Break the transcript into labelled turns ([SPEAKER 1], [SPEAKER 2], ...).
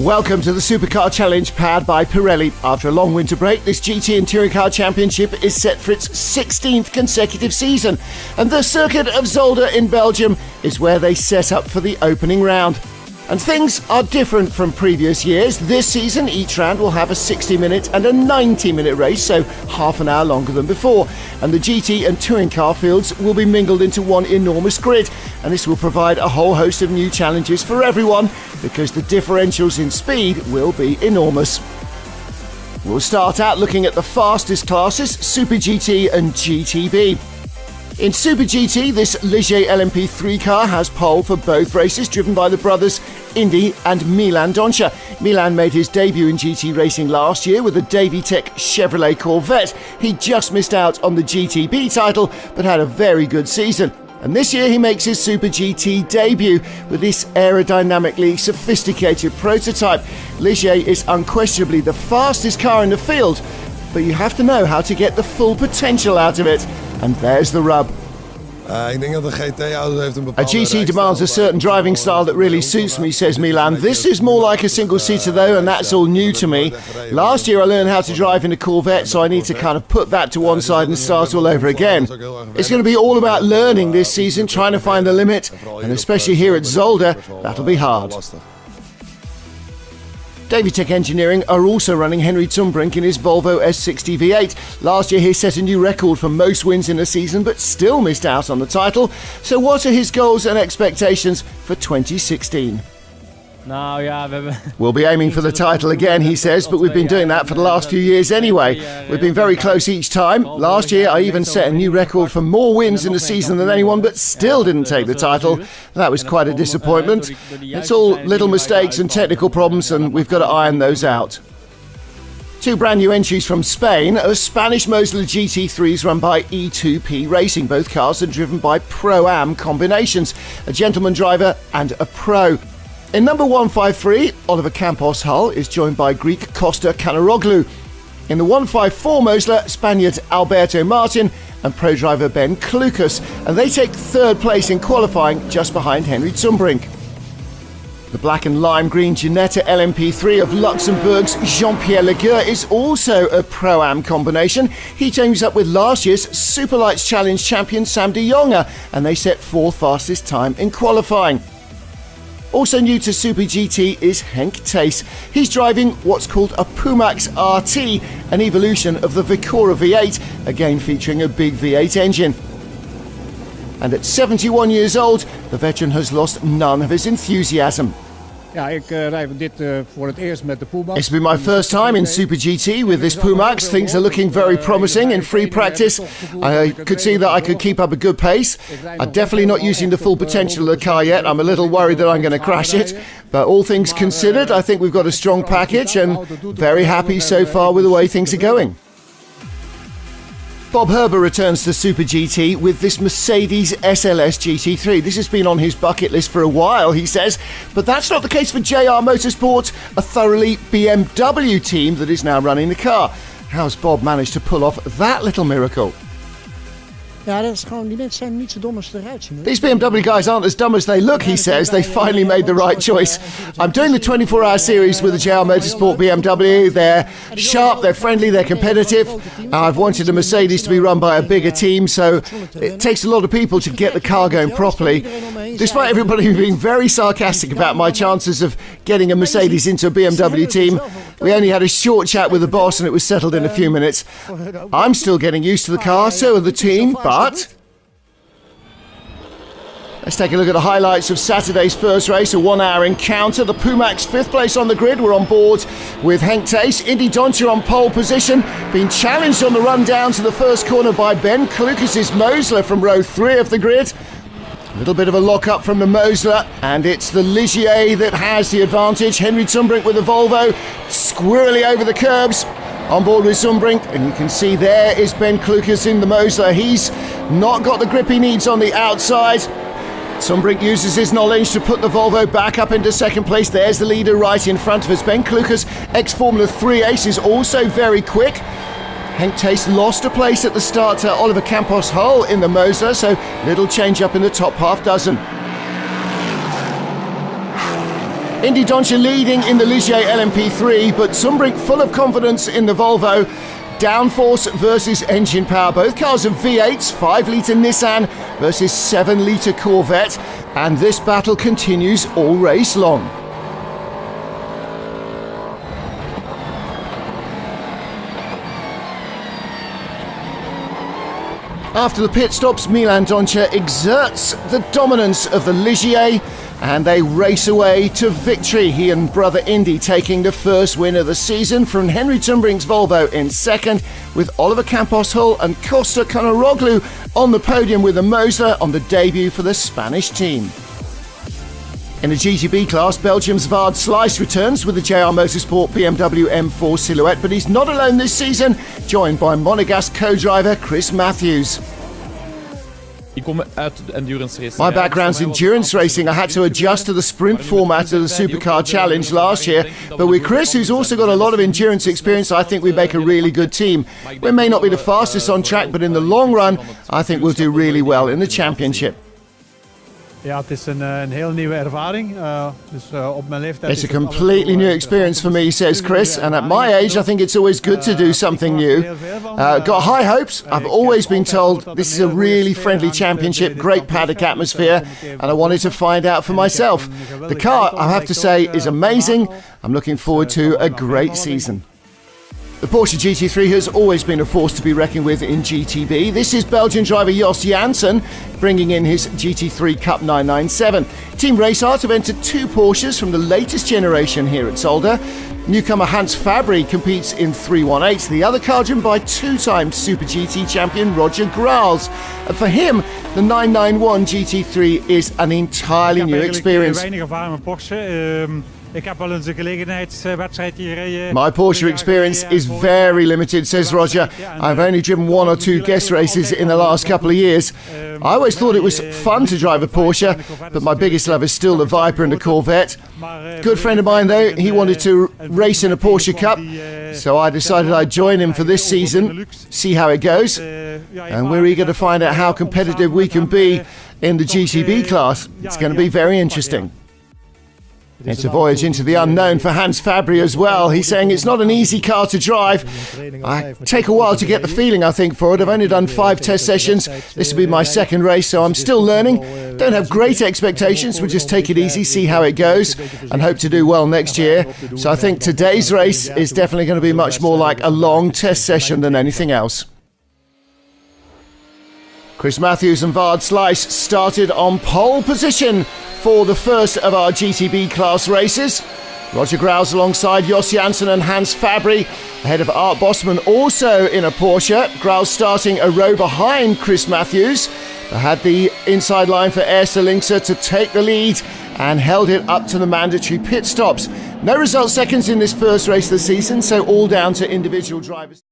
[SPEAKER 1] Welcome to the Supercar Challenge powered by Pirelli. After a long winter break, this GT and Touring Car Championship is set for its 16th consecutive season, and the circuit of Zolder in Belgium is where they set up for the opening round. And things are different from previous years. This season, each round will have a 60-minute and a 90-minute race, so half an hour longer than before. And the GT and Touring Car fields will be mingled into one enormous grid. And this will provide a whole host of new challenges for everyone, because the differentials in speed will be enormous. We'll start out looking at the fastest classes, Super GT and GTB. In Super GT, this Ligier LMP3 car has pole for both races, driven by the brothers Indy and Milan Doncia. Milan made his debut in GT racing last year with a Davitec Chevrolet Corvette. He just missed out on the GTB title, but had a very good season. And this year he makes his Super GT debut with this aerodynamically sophisticated prototype. Ligier is unquestionably the fastest car in the field, but you have to know how to get the full potential out of it. And there's the rub. A GT demands a certain driving style that really suits me, says Milan. This is more like a single-seater though, and that's all new to me. Last year I learned how to drive in a Corvette, so I need to kind of put that to one side and start all over again. It's going to be all about learning this season, trying to find the limit, and especially here at Zolder, that'll be hard. Davitec Engineering are also running Henry Zumbrink in his Volvo S60 V8. Last year he set a new record for most wins in a season, but still missed out on the title. So what are his goals and expectations for 2016? We'll be aiming for the title again, he says, but we've been doing that for the last few years anyway. We've been very close each time. Last year I even set a new record for more wins in a season than anyone, but still didn't take the title. That was quite a disappointment. It's all little mistakes and technical problems, and we've got to iron those out. Two brand new entries from Spain are Spanish Mosler GT3s run by E2P Racing. Both cars are driven by Pro-Am combinations, a gentleman driver and a pro. In number 153, Oliver Campos Hull is joined by Greek Costa Kanaroglu. In the 154 Mosler, Spaniard Alberto Martin and pro driver Ben Klukas, and they take third place in qualifying just behind Henry Zumbrink. The black and lime green Ginetta LMP3 of Luxembourg's Jean-Pierre Legueur is also a Pro-Am combination. He teams up with last year's Superlights Challenge champion Sam de Jonge, and they set fourth fastest time in qualifying. Also new to Super GT is Henk Thijs. He's driving what's called a Pumax RT, an evolution of the Vicora V8, again featuring a big V8 engine. And at 71 years old, the veteran has lost none of his enthusiasm. It's been my first time in Super GT with this Pumax. Things are looking very promising in free practice. I could see that I could keep up a good pace. I'm definitely not using the full potential of the car yet. I'm a little worried that I'm going to crash it. But all things considered, I think we've got a strong package and very happy so far with the way things are going. Bob Herber returns to Super GT with this Mercedes SLS GT3. This has been on his bucket list for a while, he says, but that's not the case for JR Motorsport, a thoroughly BMW team that is now running the car. How's Bob managed to pull off that little miracle? These BMW guys aren't as dumb as they look, he says. They finally made the right choice. I'm doing the 24-hour series with the JR Motorsport BMW. They're sharp, they're friendly, they're competitive. I've wanted a Mercedes to be run by a bigger team, so it takes a lot of people to get the car going properly. Despite everybody being very sarcastic about my chances of getting a Mercedes into a BMW team, we only had a short chat with the boss and it was settled in a few minutes. I'm still getting used to the car, so are the team, but let's take a look at the highlights of Saturday's first race, a 1-hour encounter. The Pumax 5th place on the grid. We're on board with Henk Thijs. Indy Doncia on pole position, being challenged on the run down to the first corner by Ben Klukas' Mosler from row 3 of the grid. A little bit of a lock-up from the Mosler, and it's the Ligier that has the advantage. Henry Zumbrink with the Volvo, squirrely over the curbs. On board with Zumbrink, and you can see there is Ben Klukas in the Mosler. He's not got the grip he needs on the outside. Zumbrink uses his knowledge to put the Volvo back up into second place. There's the leader right in front of us. Ben Klukas, ex-Formula 3 ace, is also very quick. Henk Thijs lost a place at the start to Oliver Campos Hull in the Mosler, so little change up in the top half dozen. Indy Doncia leading in the Ligier LMP3, but Zumbrink full of confidence in the Volvo. Downforce versus engine power. Both cars are V8s, 5-litre Nissan versus 7-litre Corvette. And this battle continues all race long. After the pit stops, Milan Doncia exerts the dominance of the Ligier and they race away to victory. He and brother Indy taking the first win of the season from Henry Zumbrink's Volvo in second, with Oliver Campos-Hull and Costa Conaroglu on the podium with a Mosler on the debut for the Spanish team. In the GTB class, Belgium's Vaard Slice returns with the JR Motorsport BMW M4 Silhouette, but he's not alone this season, joined by Monegasque co-driver Chris Matthews. My background's endurance racing. I had to adjust to the sprint format of the Supercar Challenge last year, but with Chris, who's also got a lot of endurance experience, I think we make a really good team. We may not be the fastest on track, but in the long run, I think we'll do really well in the championship.
[SPEAKER 2] Ja, het is een heel nieuwe ervaring. Op mijn leeftijd.
[SPEAKER 1] It's a completely new experience for me, says Chris, and at my age I think it's always good to do something new. Got high hopes. I've always been told this is a really friendly championship, great paddock atmosphere, and I wanted to find out for myself. The car, I have to say, is amazing. I'm looking forward to a great season. The Porsche GT3 has always been a force to be reckoned with in GTB. This is Belgian driver Jos Janssen bringing in his GT3 Cup 997. Team Race Art have entered 2 Porsches from the latest generation here at Zolder. Newcomer Hans Fabry competes in 318, the other car driven by 2-time Super GT champion Roger Graals. And for him, the 991 GT3 is an entirely new experience. My Porsche experience is very limited, says Roger. I've only driven 1 or 2 guest races in the last couple of years. I always thought it was fun to drive a Porsche, but my biggest love is still the Viper and the Corvette. Good friend of mine though, he wanted to race in a Porsche Cup, so I decided I'd join him for this season, see how it goes, and we're eager to find out how competitive we can be in the GTB class. It's going to be very interesting. It's a voyage into the unknown for Hans Fabry as well. He's saying it's not an easy car to drive. I take a while to get the feeling, I think, for it. I've only done 5 test sessions. This will be my second race, so I'm still learning. Don't have great expectations. We'll just take it easy, see how it goes, and hope to do well next year. So I think today's race is definitely going to be much more like a long test session than anything else. Chris Matthews and Vaard Slice started on pole position for the first of our GTB class races. Roger Graals alongside Jos Janssen and Hans Fabry, ahead of Art Bosman also in a Porsche. Graals starting a row behind Chris Matthews. They had the inside line for Eerste Linkse to take the lead and held it up to the mandatory pit stops. No result seconds in this first race of the season, so all down to individual drivers.